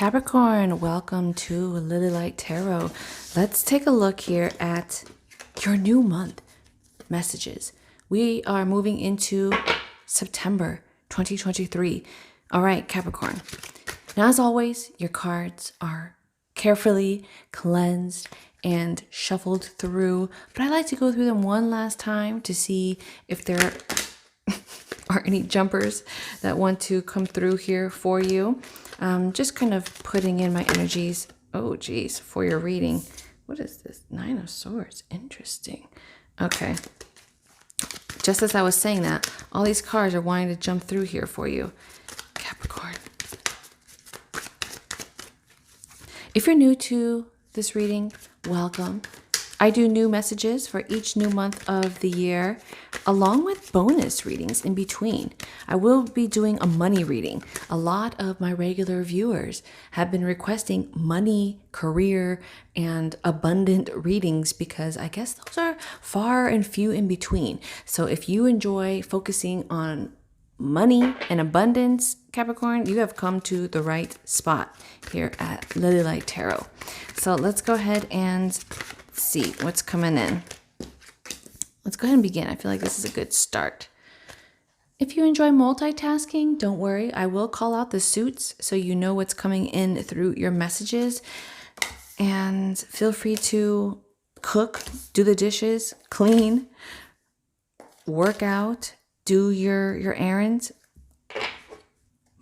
Capricorn, welcome to Lily Light Tarot. Let's take a look here at your new month messages. We are moving into September 2023. All right, Capricorn. Now, as always, your cards are carefully cleansed and shuffled through, but I like to go through them one last time to see if there are any jumpers that want to come through here for you. Just kind of putting in my energies. Oh, geez, for your reading. What is this? Nine of Swords. Interesting. Okay. Just as I was saying that, all these cards are wanting to jump through here for you, Capricorn. If you're new to this reading, welcome. I do new messages for each new month of the year, along with bonus readings in between. I will be doing a money reading. A lot of my regular viewers have been requesting money, career, and abundant readings because I guess those are far and few in between. So if you enjoy focusing on money and abundance, Capricorn, you have come to the right spot here at Lily Light Tarot. So let's go ahead and see what's coming in. Let's go ahead and begin. I feel like this is a good start. If you enjoy multitasking, don't worry. I will call out the suits so you know what's coming in through your messages. And feel free to cook, do the dishes, clean, work out, do your errands.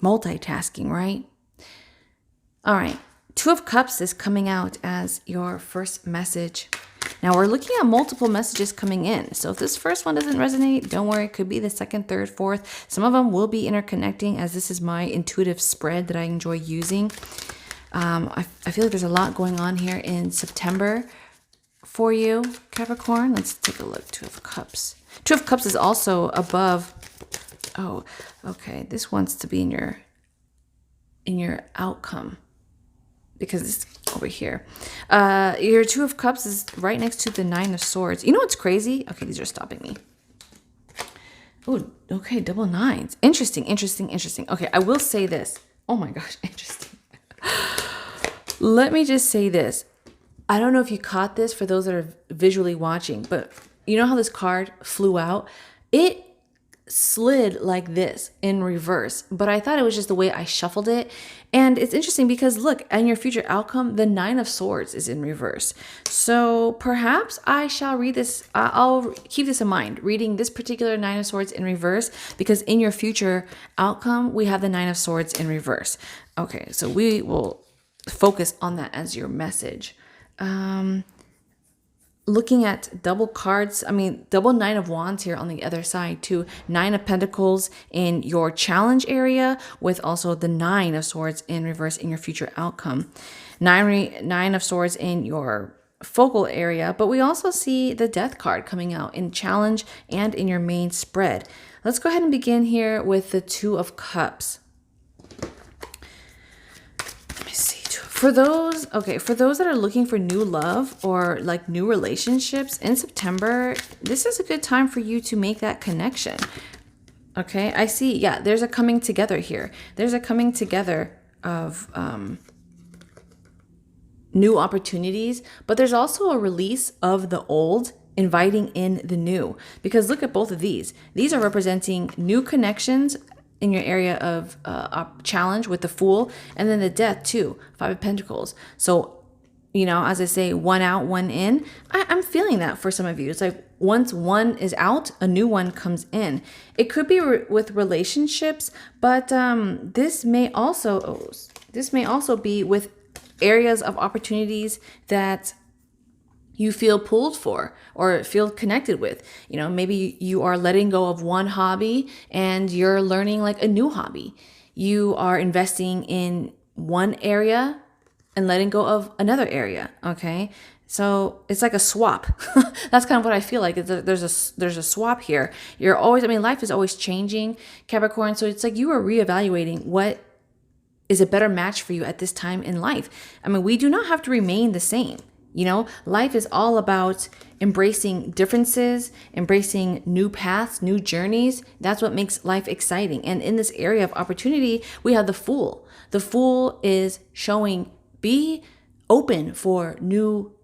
Multitasking, right? All right. Two of Cups is coming out as your first message. Now we're looking at multiple messages coming in. So if this first one doesn't resonate, don't worry. It could be the second, third, fourth. Some of them will be interconnecting, as this is my intuitive spread that I enjoy using. I feel like there's a lot going on here in September for you, Capricorn. Let's take a look. Two of Cups. Two of Cups is also above. Oh, okay. This wants to be in your outcome, because it's over here. Your Two of Cups is right next to the Nine of Swords. You know what's crazy? Okay, these are stopping me. Oh, okay, double nines. Interesting. Okay, I will say this. Oh my gosh, interesting. Let me just say this. I don't know if you caught this for those that are visually watching, but you know how this card flew out? It slid like this in reverse, but I thought it was just the way I shuffled it. And it's interesting because look, in your future outcome, the Nine of Swords is in reverse. So perhaps I shall read this. I'll keep this in mind, reading this particular Nine of Swords in reverse, because in your future outcome, we have the Nine of Swords in reverse. Okay, so we will focus on that as your message. Looking at double cards, double Nine of Wands here on the other side too. Nine of Pentacles in your challenge area, with also the Nine of Swords in reverse in your future outcome. Nine of Swords in your focal area, but we also see the Death card coming out in challenge and in your main spread. Let's go ahead and begin here with the Two of Cups. For those that are looking for new love or like new relationships in September, this is a good time for you to make that connection. Okay, I see. Yeah, there's a coming together here. There's a coming together of new opportunities, but there's also a release of the old, inviting in the new. Because look at both of these. These are representing new connections in your area of challenge with the Fool, and then the Death too, Five of Pentacles. So, you know, as I say, one out, one in. I'm feeling that for some of you. It's like once one is out, a new one comes in. It could be with relationships, but this may also be with areas of opportunities that you feel pulled for or feel connected with. You know, maybe you are letting go of one hobby and you're learning like a new hobby. You are investing in one area and letting go of another area. Okay. So it's like a swap. That's kind of what I feel like. There's a swap here. You're always, life is always changing, Capricorn. So it's like you are reevaluating what is a better match for you at this time in life. We do not have to remain the same. You know, life is all about embracing differences, embracing new paths, new journeys. That's what makes life exciting. And in this area of opportunity, we have the Fool. The Fool is showing, be open for new,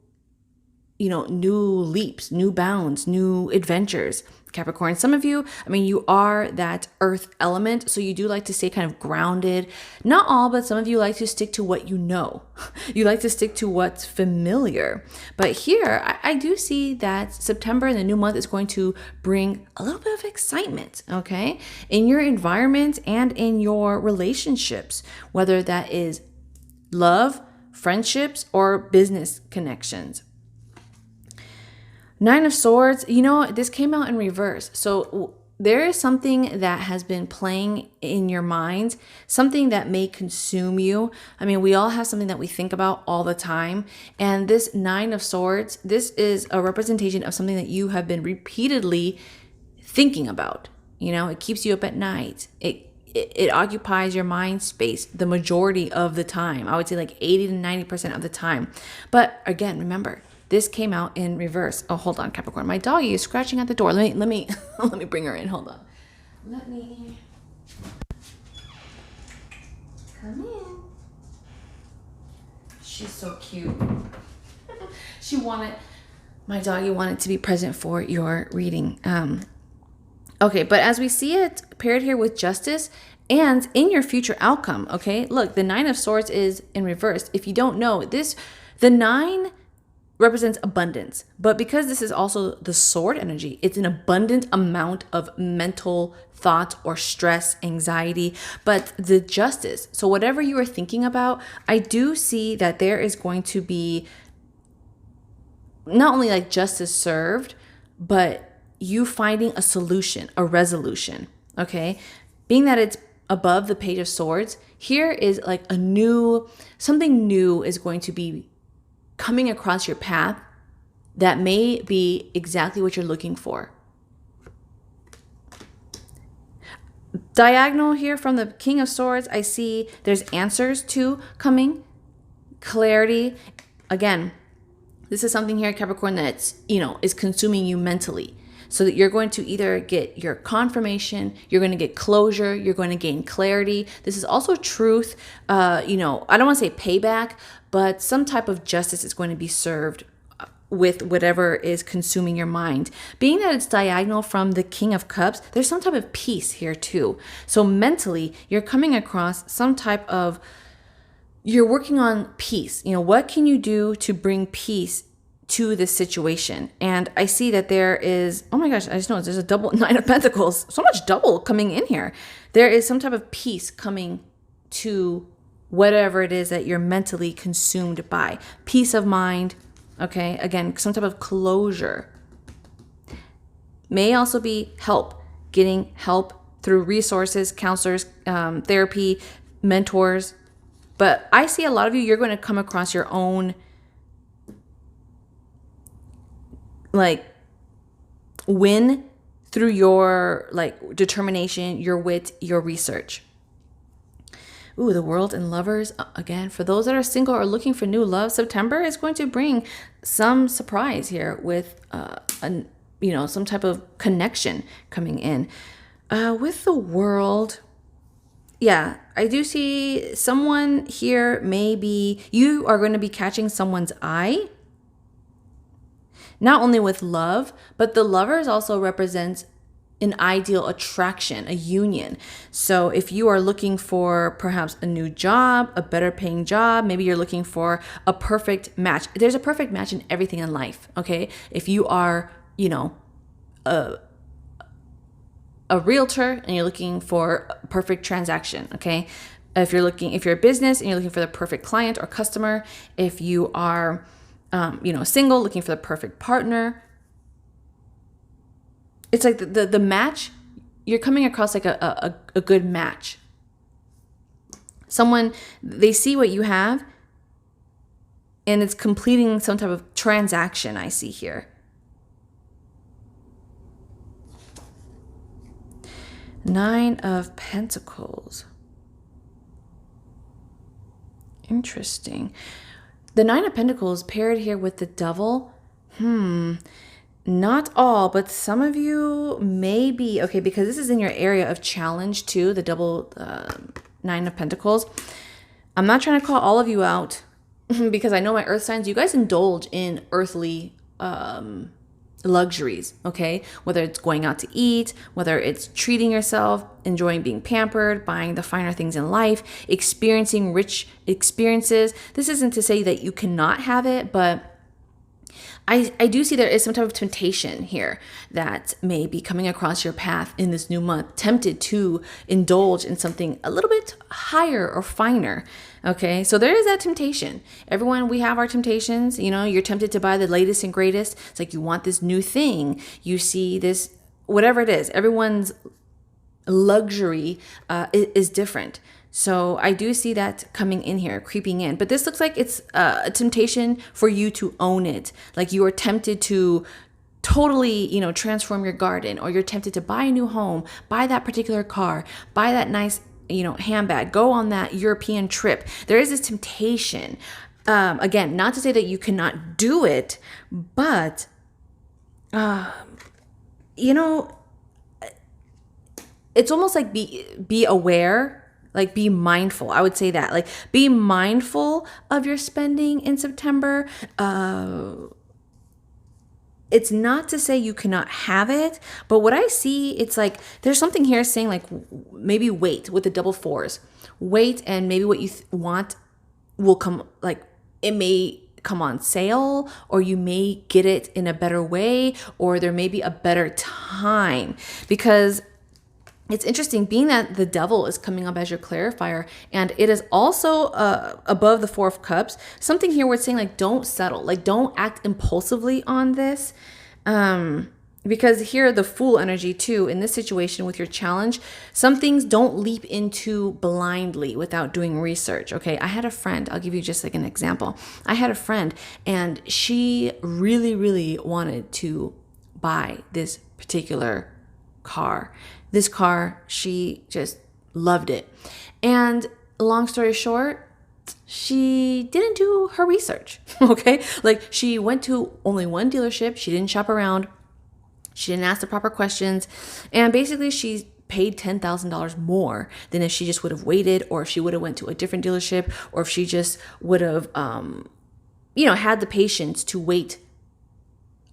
new leaps, new bounds, new adventures. Capricorn, some of you, I mean, you are that earth element, so you do like to stay kind of grounded. Not all, but some of you like to stick to what you know. You like to stick to what's familiar. But here, I do see that September and the new month is going to bring a little bit of excitement, okay? In your environment and in your relationships, whether that is love, friendships, or business connections. Nine of Swords, this came out in reverse. So there is something that has been playing in your mind, something that may consume you. I mean, we all have something that we think about all the time. And this Nine of Swords, this is a representation of something that you have been repeatedly thinking about. It keeps you up at night. It occupies your mind space the majority of the time. I would say like 80 to 90% of the time. But again, remember, this came out in reverse. Oh, hold on, Capricorn. My doggy is scratching at the door. Let me let me bring her in. Hold on. Let me come in. She's so cute. My doggy wanted to be present for your reading. Okay, but as we see it paired here with Justice and in your future outcome, okay? Look, the Nine of Swords is in reverse. If you don't know this, the 9 represents abundance, but because this is also the sword energy, it's an abundant amount of mental thought or stress, anxiety. But the Justice, so whatever you are thinking about, I do see that there is going to be not only like justice served, but you finding a solution, a resolution, okay? Being that it's above the Page of Swords, here is like something new is going to be coming across your path that may be exactly what you're looking for. Diagonal here from the King of Swords, I see there's answers to coming, clarity. Again, this is something here, Capricorn, that's, is consuming you mentally. So that you're going to either get your confirmation, you're going to get closure, you're going to gain clarity. This is also truth. I don't want to say payback, but some type of justice is going to be served with whatever is consuming your mind. Being that it's diagonal from the King of Cups, there's some type of peace here too. So mentally, you're coming across some type of, you're working on peace. What can you do to bring peace to this situation? And I see that there is, oh my gosh, I just noticed there's a double Nine of Pentacles. So much double coming in here. There is some type of peace coming to whatever it is that you're mentally consumed by. Peace of mind, okay? Again, some type of closure. May also be help, getting help through resources, counselors, therapy, mentors. But I see a lot of you, you're going to come across your own win through your determination, your wit, your research. Ooh, the World and Lovers. Again, for those that are single or looking for new love, September is going to bring some surprise here with some type of connection coming in. With the World, yeah, I do see someone here, maybe you are going to be catching someone's eye. Not only with love, but the Lovers also represents an ideal attraction, a union. So if you are looking for perhaps a new job, a better paying job, maybe you're looking for a perfect match. There's a perfect match in everything in life, okay? If you are, a realtor and you're looking for a perfect transaction, okay? If you're a business and you're looking for the perfect client or customer, if you are single, looking for the perfect partner. It's like the match, you're coming across like a good match. Someone, they see what you have and it's completing some type of transaction I see here. Nine of Pentacles. Interesting. The Nine of Pentacles paired here with the Devil. Not all, but some of you may be, okay, because this is in your area of challenge too, the double Nine of Pentacles. I'm not trying to call all of you out because I know my earth signs, you guys indulge in earthly luxuries, okay? Whether it's going out to eat, whether it's treating yourself, enjoying being pampered, buying the finer things in life, experiencing rich experiences. This isn't to say that you cannot have it, but I do see there is some type of temptation here that may be coming across your path in this new month, tempted to indulge in something a little bit higher or finer. Okay, so there is that temptation. Everyone, we have our temptations. You know, you're tempted to buy the latest and greatest. It's like you want this new thing. You see this, whatever it is, everyone's luxury is different. So I do see that coming in here, creeping in. But this looks like it's a temptation for you to own it. Like you are tempted to totally, transform your garden, or you're tempted to buy a new home, buy that particular car, buy that nice, handbag, go on that European trip. There is this temptation. Again, not to say that you cannot do it, but, it's almost like be aware. Like be mindful. I would say that. Like be mindful of your spending in September. It's not to say you cannot have it, but what I see, it's like there's something here saying like maybe wait with the double fours. Wait, and maybe what you want will come, like it may come on sale, or you may get it in a better way, or there may be a better time. Because it's interesting, being that the Devil is coming up as your clarifier, and it is also above the Four of Cups. Something here where it's saying like, don't settle, like don't act impulsively on this. Because here, the Fool energy too, in this situation with your challenge, some things don't leap into blindly without doing research. Okay. I had a friend, I'll give you just like an example. I had a friend and she really, really wanted to buy this particular car. This car, she just loved it. And long story short, she didn't do her research, okay? Like she went to only one dealership. She didn't shop around. She didn't ask the proper questions. And basically she paid $10,000 more than if she just would have waited, or if she would have went to a different dealership, or if she just would have, had the patience to wait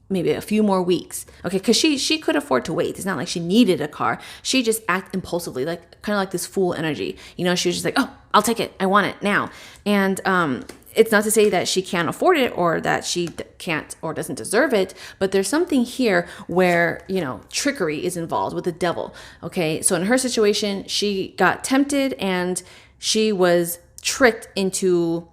maybe a few more weeks. Okay. Cause she could afford to wait. It's not like she needed a car. She just acted impulsively, like kind of like this Fool energy. She was just like, oh, I'll take it. I want it now. And, it's not to say that she can't afford it, or that she can't or doesn't deserve it, but there's something here where, trickery is involved with the Devil. Okay. So in her situation, she got tempted and she was tricked into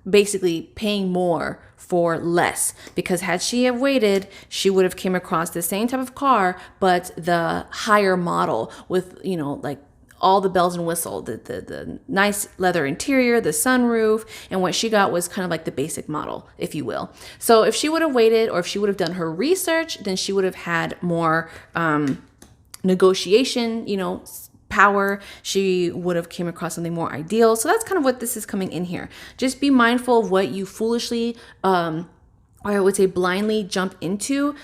basically paying more for less, because had she have waited, she would have came across the same type of car, but the higher model with, like all the bells and whistles, the nice leather interior, the sunroof, and what she got was kind of like the basic model, if you will. So if she would have waited, or if she would have done her research, then she would have had more negotiation, power. She would have came across something more ideal. So that's kind of what this is coming in here. Just be mindful of what you foolishly, or I would say blindly jump into,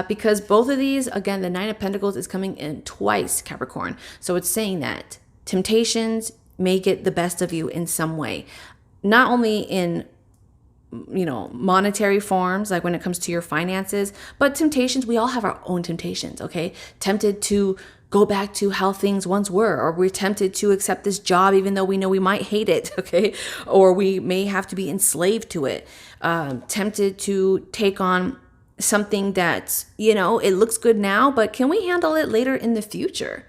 because both of these, again, the Nine of Pentacles is coming in twice, Capricorn. So it's saying that temptations may get the best of you in some way, not only in monetary forms, like when it comes to your finances, but temptations. We all have our own temptations. Okay. Tempted to go back to how things once were, or we're tempted to accept this job even though we know we might hate it, okay? Or we may have to be enslaved to it. Tempted to take on something that's, it looks good now, but can we handle it later in the future?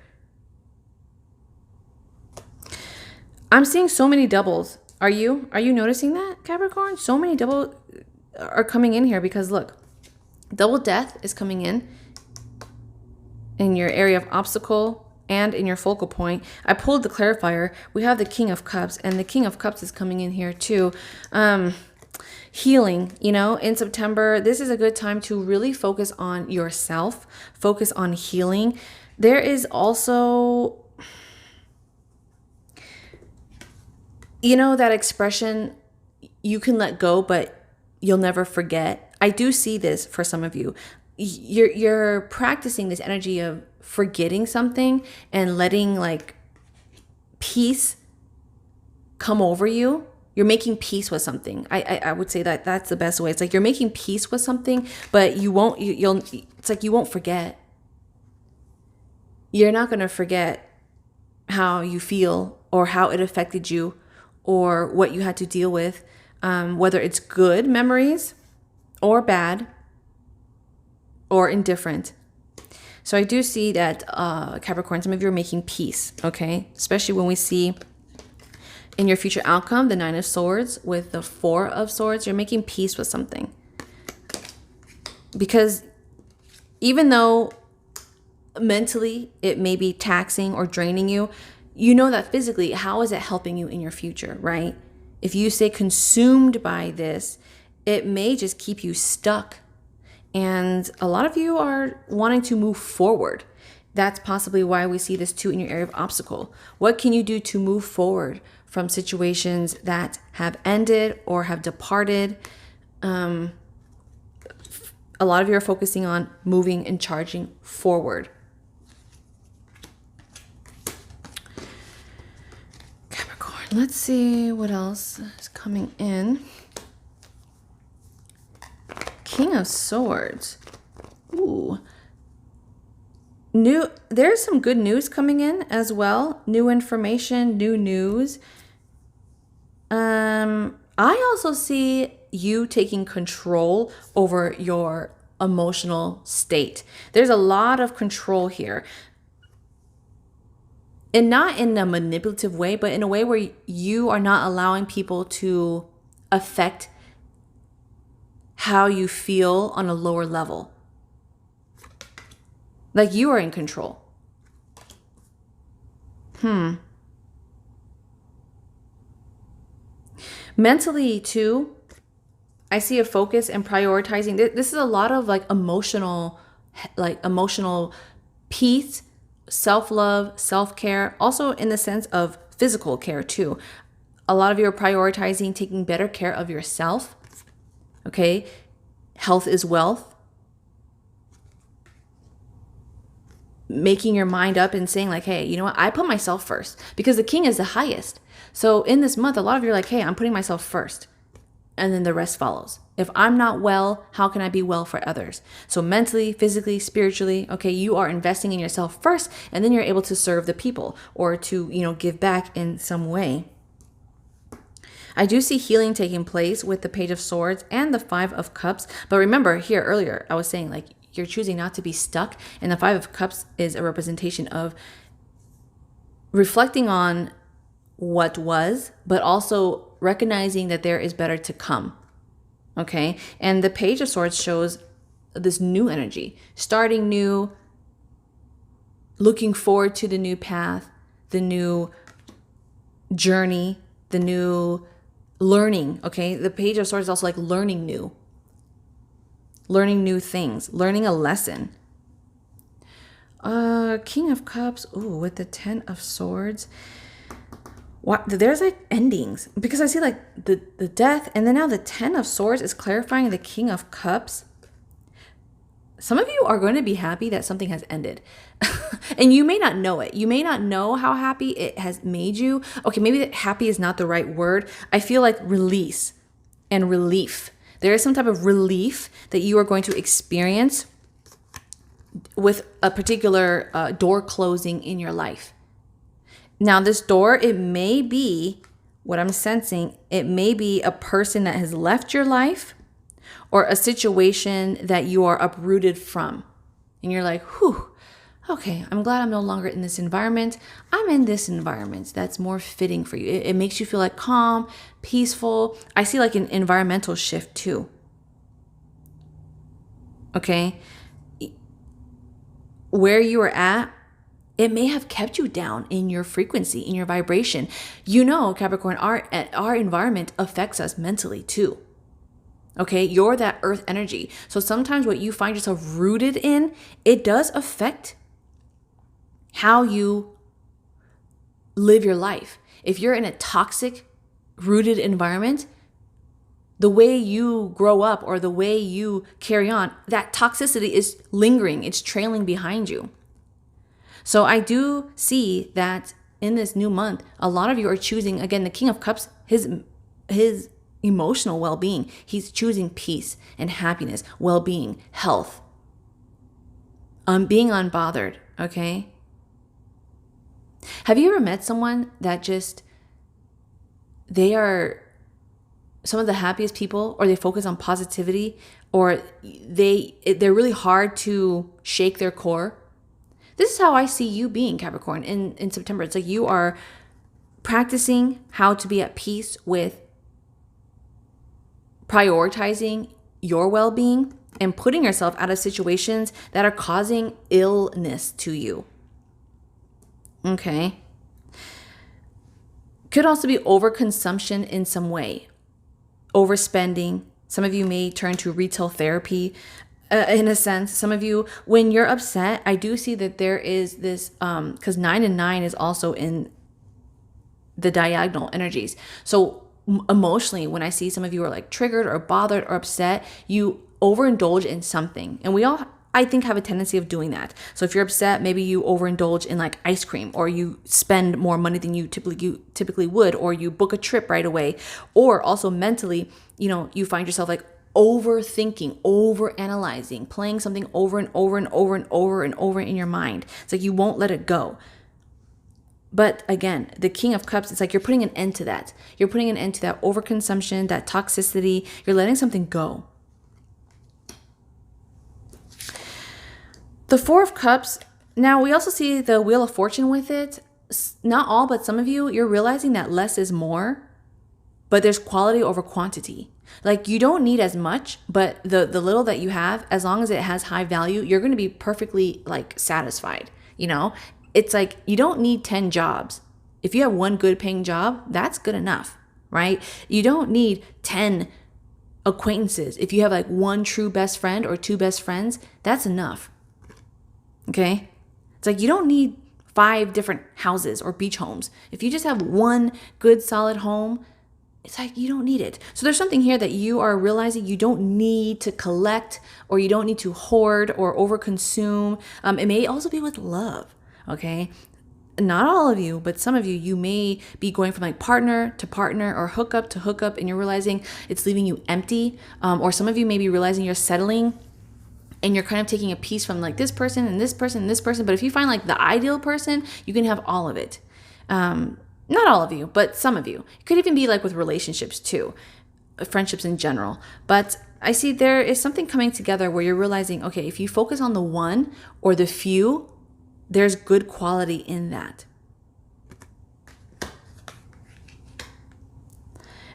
I'm seeing so many doubles. Are you noticing that, Capricorn? So many double are coming in here, because look, double death is coming in your area of obstacle and in your focal point. I pulled the clarifier. We have the King of Cups, and the King of Cups is coming in here too. Healing, in September, this is a good time to really focus on yourself, focus on healing. There is also, that expression, you can let go, but you'll never forget. I do see this for some of you. You're practicing this energy of forgetting something and letting like peace come over you. You're making peace with something. I would say that that's the best way. It's like you're making peace with something, but it's like you won't forget. You're not going to forget how you feel or how it affected you or what you had to deal with, whether it's good memories or bad or indifferent. So I do see that, Capricorn, some of you are making peace, okay? Especially when we see in your future outcome, the 9 of Swords with the 4 of Swords, you're making peace with something. Because even though mentally it may be taxing or draining you, you know that physically, how is it helping you in your future, right? If you stay consumed by this, it may just keep you stuck. And a lot of you are wanting to move forward. That's possibly why we see this too in your area of obstacle. What can you do to move forward from situations that have ended or have departed? A lot of you are focusing on moving and charging forward. Capricorn, let's see what else is coming in. King of Swords. Ooh. There's some good news coming in as well. New information, new news. I also see you taking control over your emotional state. There's a lot of control here. And not in a manipulative way, but in a way where you are not allowing people to affect how you feel on a lower level. Like you are in control. Mentally too, I see a focus and prioritizing. This is a lot of like emotional peace, self-love, self-care, also in the sense of physical care too. A lot of you are prioritizing taking better care of yourself. Okay, health is wealth. Making your mind up and saying like, hey, you know what? I put myself first because the king is the highest. So in this month, a lot of you are like, hey, I'm putting myself first. And then the rest follows. If I'm not well, how can I be well for others? So mentally, physically, spiritually, okay, you are investing in yourself first, and then you're able to serve the people or to, give back in some way. I do see healing taking place with the Page of Swords and the 5 of Cups. But remember here earlier, I was saying like you're choosing not to be stuck. And the 5 of Cups is a representation of reflecting on what was, but also recognizing that there is better to come. Okay. And the Page of Swords shows this new energy, starting new, looking forward to the new path, the new journey, the new learning. Okay. The Page of Swords is also like learning new things, learning a lesson. King of Cups. Ooh, with the 10 of Swords. What? There's like endings because I see like the death, and then now the 10 of Swords is clarifying the King of Cups. Some of you are going to be happy that something has ended. And you may not know it. You may not know how happy it has made you. Okay, maybe happy is not the right word. I feel like release and relief. There is some type of relief that you are going to experience with a particular door closing in your life. Now, this door, it may be, what I'm sensing, it may be a person that has left your life or a situation that you are uprooted from. And you're like, whew, okay, I'm glad I'm no longer in this environment. I'm in this environment that's more fitting for you. It makes you feel like calm, peaceful. I see like an environmental shift too. Okay. Where you are at, it may have kept you down in your frequency, in your vibration. Capricorn, our environment affects us mentally too. Okay, you're that earth energy. So sometimes what you find yourself rooted in, it does affect how you live your life. If you're in a toxic, rooted environment, the way you grow up or the way you carry on, that toxicity is lingering, it's trailing behind you. So I do see that in this new month, a lot of you are choosing, again, the King of Cups, his emotional well-being. He's choosing peace and happiness, well-being, health, being unbothered, okay? Have you ever met someone that just, they are some of the happiest people, or they focus on positivity, or they're really hard to shake their core? This is how I see you being, Capricorn, in September. It's like you are practicing how to be at peace with prioritizing your well-being and putting yourself out of situations that are causing illness to you. Okay. Could also be overconsumption in some way, overspending. Some of you may turn to retail therapy. In a sense, some of you, when you're upset, I do see that there is this, because 9 and 9 is also in the diagonal energies. So emotionally, when I see some of you are like triggered or bothered or upset, you overindulge in something. And we all, I think, have a tendency of doing that. So if you're upset, maybe you overindulge in like ice cream, or you spend more money than you typically would, or you book a trip right away. Or also mentally, you find yourself like overthinking, overanalyzing, playing something over and over and over and over and over in your mind. It's like you won't let it go. But again, the King of Cups, it's like you're putting an end to that. You're putting an end to that overconsumption, that toxicity. You're letting something go. The Four of Cups, now we also see the Wheel of Fortune with it. Not all, but some of you, you're realizing that less is more, but there's quality over quantity. Like you don't need as much, but the little that you have, as long as it has high value, you're going to be perfectly like satisfied. It's like you don't need 10 jobs. If you have one good paying job, that's good enough, right? You don't need 10 acquaintances. If you have like one true best friend or two best friends, that's enough. Okay? It's like you don't need 5 different houses or beach homes. If you just have one good solid home, it's like you don't need it. So there's something here that you are realizing you don't need to collect, or you don't need to hoard or overconsume. It may also be with love, okay? Not all of you, but some of you may be going from like partner to partner or hookup to hookup, and you're realizing it's leaving you empty. Or some of you may be realizing you're settling and you're kind of taking a piece from like this person and this person and this person. But if you find like the ideal person, you can have all of it. Not all of you, but some of you. It could even be like with relationships too, friendships in general. But I see there is something coming together where you're realizing, okay, if you focus on the one or the few, there's good quality in that.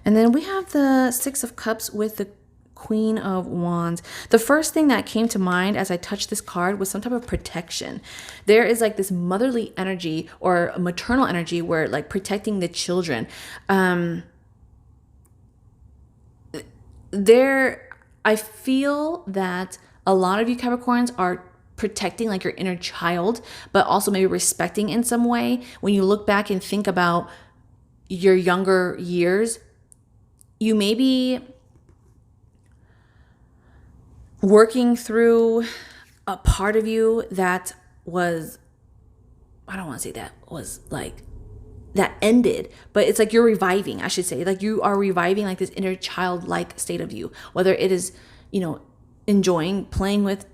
And then we have the Six of Cups with the Queen of Wands. The first thing that came to mind as I touched this card was some type of protection. There is like this motherly energy or maternal energy where like protecting the children. I feel that a lot of you Capricorns are protecting like your inner child, but also maybe respecting in some way. When you look back and think about your younger years, you may be working through a part of you that was, I don't want to say that was like, that ended, but it's like you're reviving, I should say. Like you are reviving like this inner childlike state of you, whether it is, enjoying playing with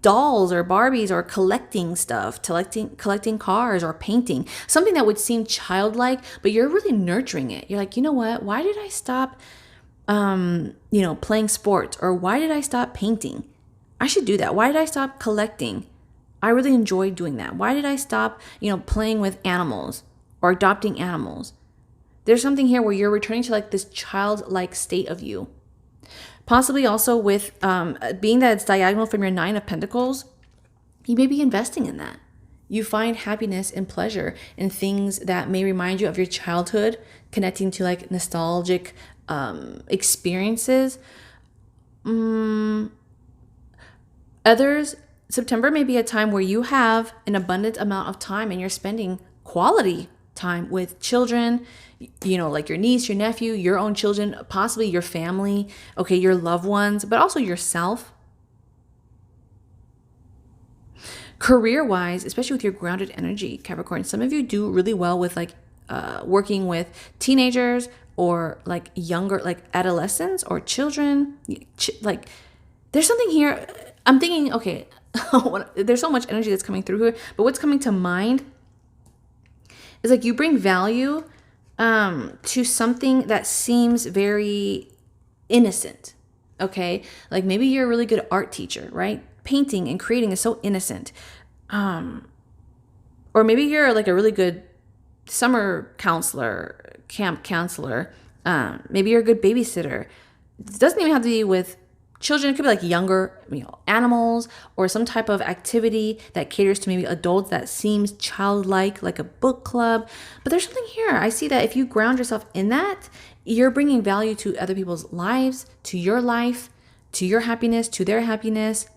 dolls or Barbies or collecting stuff, collecting cars or painting, something that would seem childlike, but you're really nurturing it. You're like, you know what? Why did I stop playing sports, or why did I stop painting? I should do that. Why did I stop collecting? I really enjoyed doing that. Why did I stop, playing with animals or adopting animals? There's something here where you're returning to like this childlike state of you. Possibly also with being that it's diagonal from your 9 of Pentacles, you may be investing in that. You find happiness and pleasure in things that may remind you of your childhood, connecting to like nostalgic experiences. Others, September may be a time where you have an abundant amount of time and you're spending quality time with children, like your niece, your nephew, your own children, possibly your family, okay, your loved ones, but also yourself. Career-wise, especially with your grounded energy, Capricorn, some of you do really well with working with teenagers or like younger, like adolescents or children. Like there's something here. I'm thinking, okay, there's so much energy that's coming through here, but what's coming to mind is like you bring value to something that seems very innocent. Okay, like maybe you're a really good art teacher, right? Painting and creating is so innocent. Or maybe you're like a really good summer counselor, camp counselor. Maybe you're a good babysitter. It doesn't even have to be with children. It could be like younger, animals or some type of activity that caters to maybe adults that seems childlike, like a book club. But there's something here. I see that if you ground yourself in that, you're bringing value to other people's lives, to your life, to your happiness, to their happiness.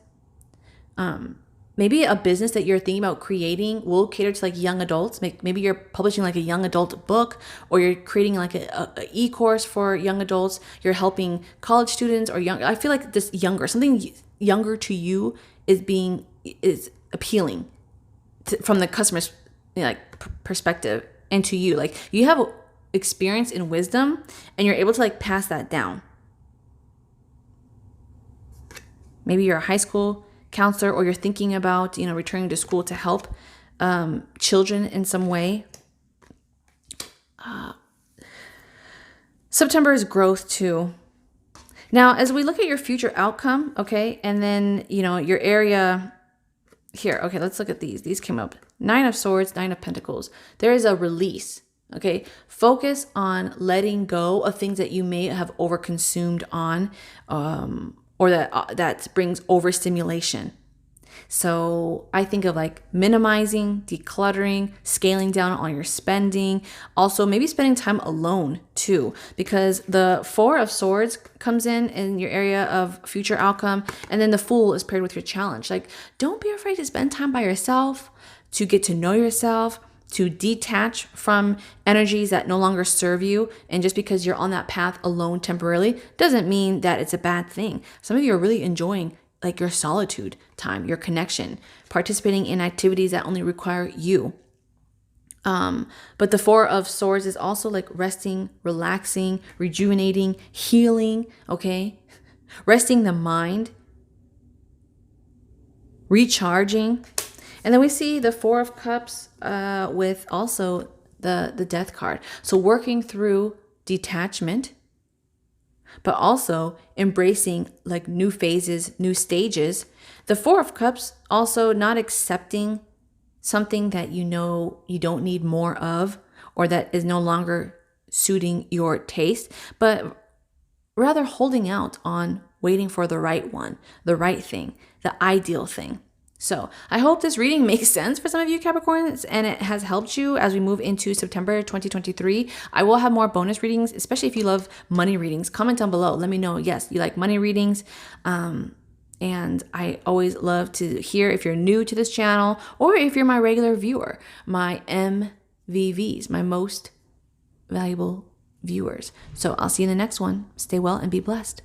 Maybe a business that you're thinking about creating will cater to like young adults. Maybe you're publishing like a young adult book, or you're creating like a e-course for young adults. You're helping college students or young. I feel like this something younger to you is appealing from the customer's perspective, and to you, like you have experience and wisdom, and you're able to like pass that down. Maybe you're a high school counselor, or you're thinking about returning to school to help children in some way. September is growth too. Now, as we look at your future outcome, okay, and then your area here, okay, let's look at these came up. 9 of Swords, 9 of Pentacles. There is a release. Okay, focus on letting go of things that you may have overconsumed on, or that brings overstimulation. So I think of like minimizing, decluttering, scaling down on your spending. Also, maybe spending time alone too, because the 4 of Swords comes in your area of future outcome, and then the Fool is paired with your challenge. Like, don't be afraid to spend time by yourself, to get to know yourself, to detach from energies that no longer serve you. And just because you're on that path alone temporarily doesn't mean that it's a bad thing. Some of you are really enjoying like your solitude time, your connection, participating in activities that only require you. But the 4 of Swords is also like resting, relaxing, rejuvenating, healing, okay? Resting the mind, recharging. And then we see the 4 of Cups with also the Death card. So working through detachment, but also embracing like new phases, new stages. The 4 of Cups also not accepting something that you don't need more of, or that is no longer suiting your taste, but rather holding out on waiting for the right one, the right thing, the ideal thing. So I hope this reading makes sense for some of you Capricorns, and it has helped you as we move into September 2023. I will have more bonus readings, especially if you love money readings. Comment down below. Let me know, yes, you like money readings. And I always love to hear if you're new to this channel, or if you're my regular viewer, my MVVs, my most valuable viewers. So I'll see you in the next one. Stay well and be blessed.